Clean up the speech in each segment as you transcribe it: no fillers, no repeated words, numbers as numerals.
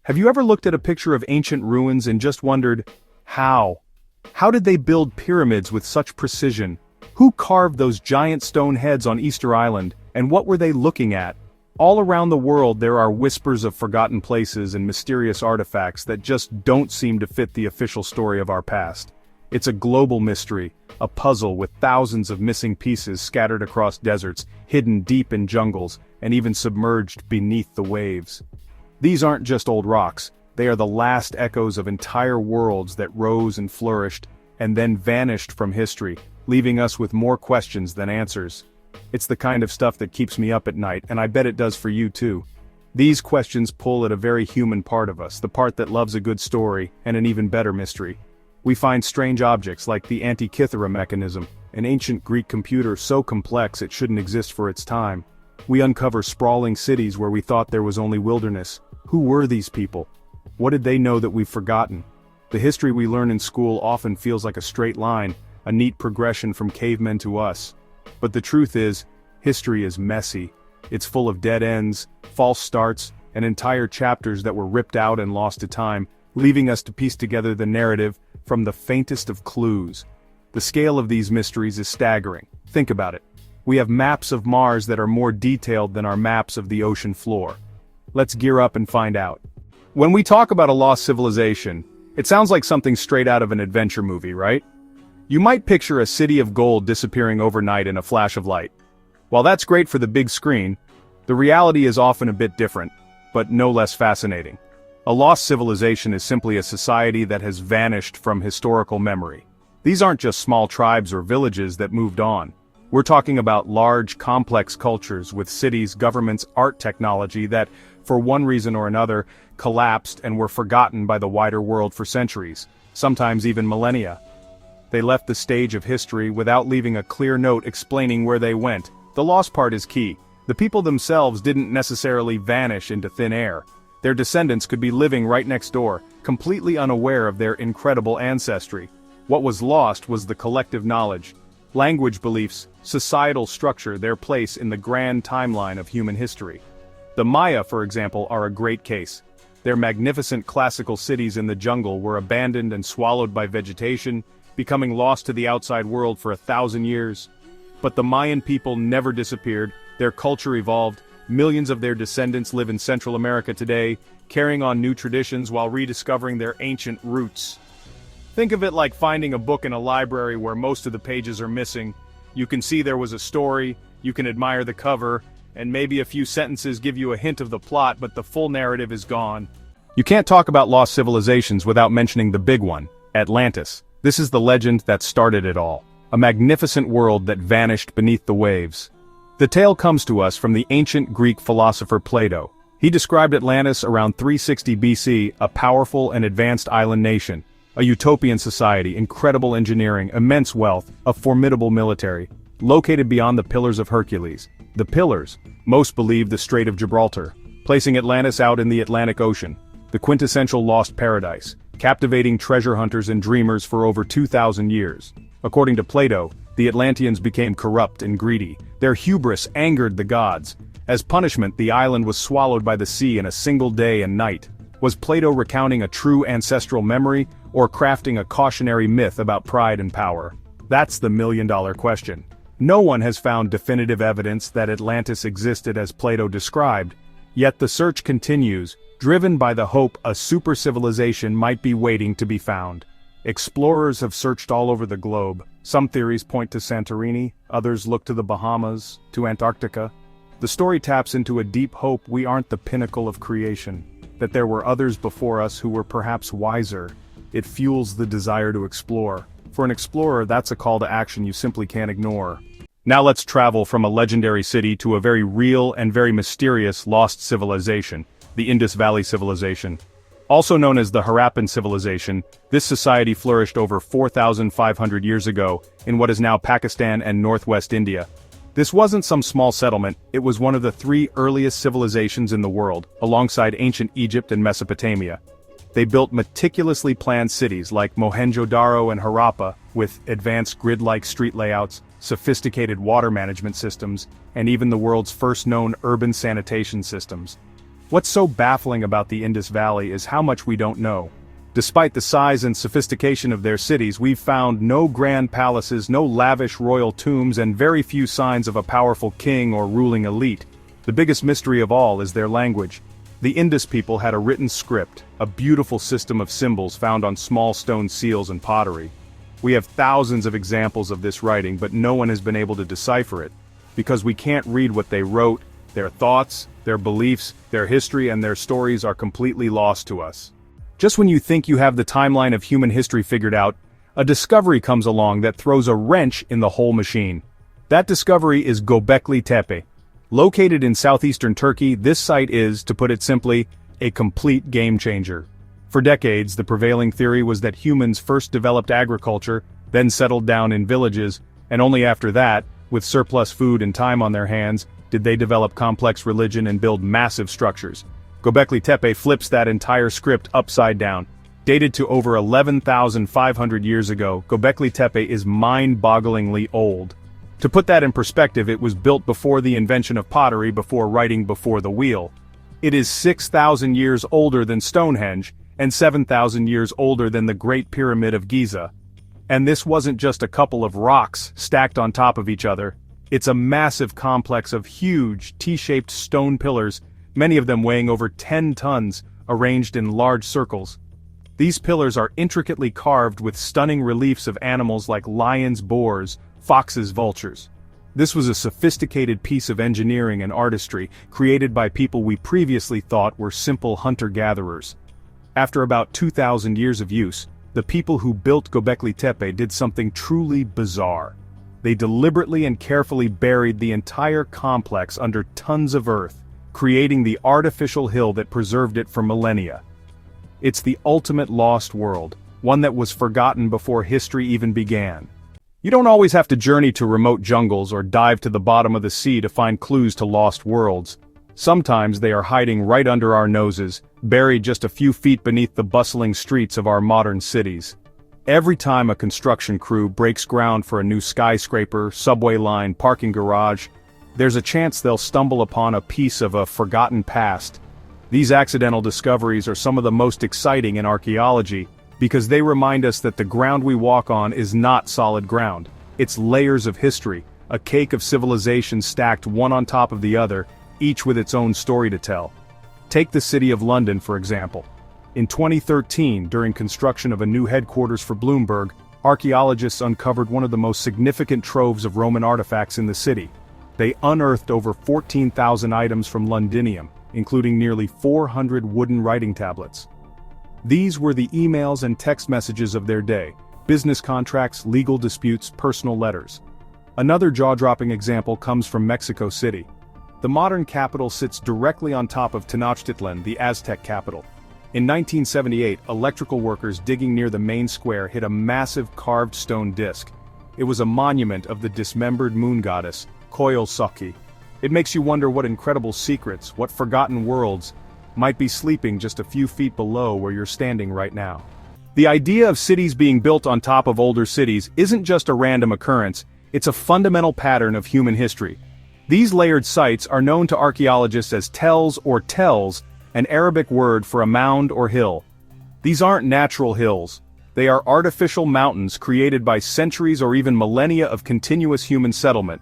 Have you ever looked at a picture of ancient ruins and just wondered, how? How did they build pyramids with such precision? Who carved those giant stone heads on Easter Island, and what were they looking at? All around the world there are whispers of forgotten places and mysterious artifacts that just don't seem to fit the official story of our past. It's a global mystery, a puzzle with thousands of missing pieces scattered across deserts, hidden deep in jungles, and even submerged beneath the waves. These aren't just old rocks, they are the last echoes of entire worlds that rose and flourished, and then vanished from history, leaving us with more questions than answers. It's the kind of stuff that keeps me up at night, and I bet it does for you too. These questions pull at a very human part of us, the part that loves a good story, and an even better mystery. We find strange objects like the Antikythera mechanism, an ancient Greek computer so complex it shouldn't exist for its time. We uncover sprawling cities where we thought there was only wilderness. Who were these people? What did they know that we've forgotten? The history we learn in school often feels like a straight line, a neat progression from cavemen to us. But the truth is, history is messy. It's full of dead ends, false starts, and entire chapters that were ripped out and lost to time, leaving us to piece together the narrative from the faintest of clues. The scale of these mysteries is staggering. Think about it. We have maps of Mars that are more detailed than our maps of the ocean floor. Let's gear up and find out. When we talk about a lost civilization, it sounds like something straight out of an adventure movie, right? You might picture a city of gold disappearing overnight in a flash of light. While that's great for the big screen, the reality is often a bit different, but no less fascinating. A lost civilization is simply a society that has vanished from historical memory. These aren't just small tribes or villages that moved on. We're talking about large, complex cultures with cities, governments, art technology that, for one reason or another, collapsed and were forgotten by the wider world for centuries, sometimes even millennia. They left the stage of history without leaving a clear note explaining where they went. The lost part is key. The people themselves didn't necessarily vanish into thin air. Their descendants could be living right next door, completely unaware of their incredible ancestry. What was lost was the collective knowledge, language beliefs, societal structure, their place in the grand timeline of human history. The Maya, for example, are a great case. Their magnificent classical cities in the jungle were abandoned and swallowed by vegetation, becoming lost to the outside world for 1,000 years. But the Mayan people never disappeared, their culture evolved, millions of their descendants live in Central America today, carrying on new traditions while rediscovering their ancient roots. Think of it like finding a book in a library where most of the pages are missing. You can see there was a story, you can admire the cover, and maybe a few sentences give you a hint of the plot, but the full narrative is gone. You can't talk about lost civilizations without mentioning the big one, Atlantis. This is the legend that started it all. A magnificent world that vanished beneath the waves. The tale comes to us from the ancient Greek philosopher Plato. He described Atlantis around 360 BC, a powerful and advanced island nation, a utopian society, incredible engineering, immense wealth, a formidable military, located beyond the Pillars of Hercules. The Pillars, most believe the Strait of Gibraltar, placing Atlantis out in the Atlantic Ocean, the quintessential lost paradise, captivating treasure hunters and dreamers for over 2,000 years. According to Plato, the Atlanteans became corrupt and greedy. Their hubris angered the gods. As punishment, the island was swallowed by the sea in a single day and night. Was Plato recounting a true ancestral memory, or crafting a cautionary myth about pride and power? That's the million-dollar question. No one has found definitive evidence that Atlantis existed as Plato described, yet the search continues, driven by the hope a super civilization might be waiting to be found. Explorers have searched all over the globe. Some theories point to Santorini, others look to the Bahamas, to Antarctica. The story taps into a deep hope we aren't the pinnacle of creation, that there were others before us who were perhaps wiser. It fuels the desire to explore. For an explorer, that's a call to action you simply can't ignore. Now let's travel from a legendary city to a very real and very mysterious lost civilization, the Indus Valley Civilization. Also known as the Harappan Civilization, this society flourished over 4,500 years ago in what is now Pakistan and northwest India. This wasn't some small settlement, it was one of the 3 earliest civilizations in the world, alongside ancient Egypt and Mesopotamia. They built meticulously planned cities like Mohenjo-Daro and Harappa, with advanced grid-like street layouts, sophisticated water management systems, and even the world's first known urban sanitation systems. What's so baffling about the Indus Valley is how much we don't know. Despite the size and sophistication of their cities, we've found no grand palaces, no lavish royal tombs, and very few signs of a powerful king or ruling elite. The biggest mystery of all is their language. The Indus people had a written script, a beautiful system of symbols found on small stone seals and pottery. We have thousands of examples of this writing, but no one has been able to decipher it, because we can't read what they wrote. Their thoughts, their beliefs, their history, and their stories are completely lost to us. Just when you think you have the timeline of human history figured out, a discovery comes along that throws a wrench in the whole machine. That discovery is Göbekli Tepe. Located in southeastern Turkey, this site is, to put it simply, a complete game-changer. For decades, the prevailing theory was that humans first developed agriculture, then settled down in villages, and only after that, with surplus food and time on their hands, did they develop complex religion and build massive structures. Göbekli Tepe flips that entire script upside down. Dated to over 11,500 years ago, Göbekli Tepe is mind-bogglingly old. To put that in perspective, it was built before the invention of pottery, before writing, before the wheel. It is 6,000 years older than Stonehenge, and 7,000 years older than the Great Pyramid of Giza. And this wasn't just a couple of rocks stacked on top of each other. It's a massive complex of huge, T-shaped stone pillars, many of them weighing over 10 tons, arranged in large circles. These pillars are intricately carved with stunning reliefs of animals like lions, boars, foxes, vultures. This was a sophisticated piece of engineering and artistry, created by people we previously thought were simple hunter-gatherers. After about 2,000 years of use, the people who built Göbekli Tepe did something truly bizarre. They deliberately and carefully buried the entire complex under tons of earth, creating the artificial hill that preserved it for millennia. It's the ultimate lost world, one that was forgotten before history even began. You don't always have to journey to remote jungles or dive to the bottom of the sea to find clues to lost worlds. Sometimes they are hiding right under our noses, buried just a few feet beneath the bustling streets of our modern cities. Every time a construction crew breaks ground for a new skyscraper, subway line, parking garage, there's a chance they'll stumble upon a piece of a forgotten past. These accidental discoveries are some of the most exciting in archaeology, because they remind us that the ground we walk on is not solid ground. It's layers of history, a cake of civilization stacked one on top of the other, each with its own story to tell. Take the city of London, for example. In 2013, during construction of a new headquarters for Bloomberg, archaeologists uncovered one of the most significant troves of Roman artifacts in the city. They unearthed over 14,000 items from Londinium, including nearly 400 wooden writing tablets. These were the emails and text messages of their day, business contracts, legal disputes, personal letters. Another jaw-dropping example comes from Mexico City. The modern capital sits directly on top of Tenochtitlan, the Aztec capital. In 1978, electrical workers digging near the main square hit a massive carved stone disc. It was a monument of the dismembered moon goddess, Coyolxauhqui. It makes you wonder what incredible secrets, what forgotten worlds, might be sleeping just a few feet below where you're standing right now. The idea of cities being built on top of older cities isn't just a random occurrence, it's a fundamental pattern of human history. These layered sites are known to archaeologists as tells or tells, an Arabic word for a mound or hill. These aren't natural hills. They are artificial mountains created by centuries or even millennia of continuous human settlement.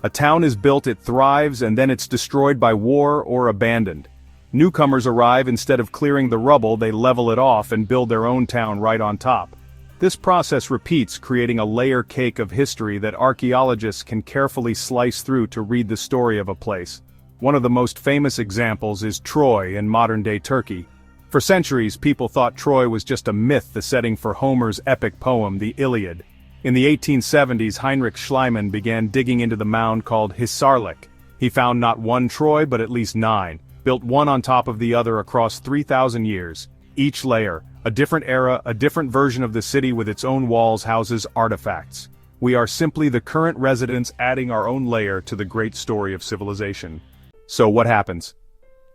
A town is built, it thrives, and then it's destroyed by war or abandoned. Newcomers arrive, instead of clearing the rubble, they level it off and build their own town right on top. This process repeats, creating a layer cake of history that archaeologists can carefully slice through to read the story of a place. One of the most famous examples is Troy in modern-day Turkey. For centuries, people thought Troy was just a myth, the setting for Homer's epic poem, the Iliad. In the 1870s, Heinrich Schliemann began digging into the mound called Hisarlik. He found not one Troy but at least 9, built one on top of the other across 3,000 years. Each layer, a different era, a different version of the city with its own walls, houses, artifacts. We are simply the current residents adding our own layer to the great story of civilization. So what happens?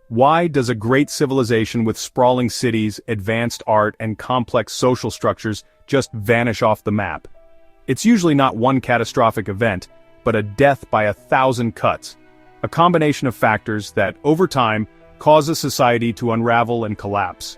Why does a great civilization with sprawling cities, advanced art, and complex social structures just vanish off the map? It's usually not one catastrophic event, but a death by 1,000 cuts. A combination of factors that, over time, cause a society to unravel and collapse.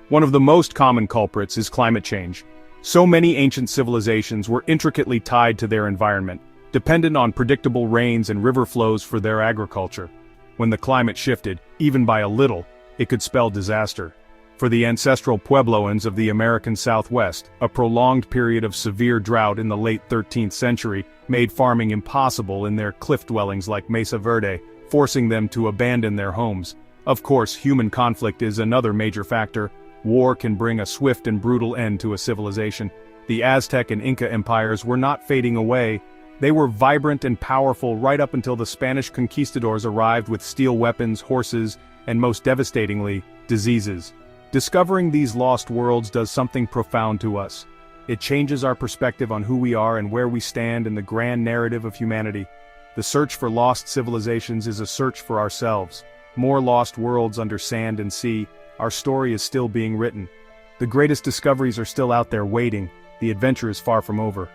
One of the most common culprits is climate change. So many ancient civilizations were intricately tied to their environment, dependent on predictable rains and river flows for their agriculture. When the climate shifted, even by a little, it could spell disaster. For the ancestral Puebloans of the American Southwest, a prolonged period of severe drought in the late 13th century made farming impossible in their cliff dwellings like Mesa Verde, forcing them to abandon their homes. Of course, human conflict is another major factor. War can bring a swift and brutal end to a civilization. The Aztec and Inca empires were not fading away. They were vibrant and powerful right up until the Spanish conquistadors arrived with steel weapons, horses, and most devastatingly, diseases. Discovering these lost worlds does something profound to us. It changes our perspective on who we are and where we stand in the grand narrative of humanity. The search for lost civilizations is a search for ourselves. More lost worlds under sand and sea. Our story is still being written. The greatest discoveries are still out there waiting. The adventure is far from over.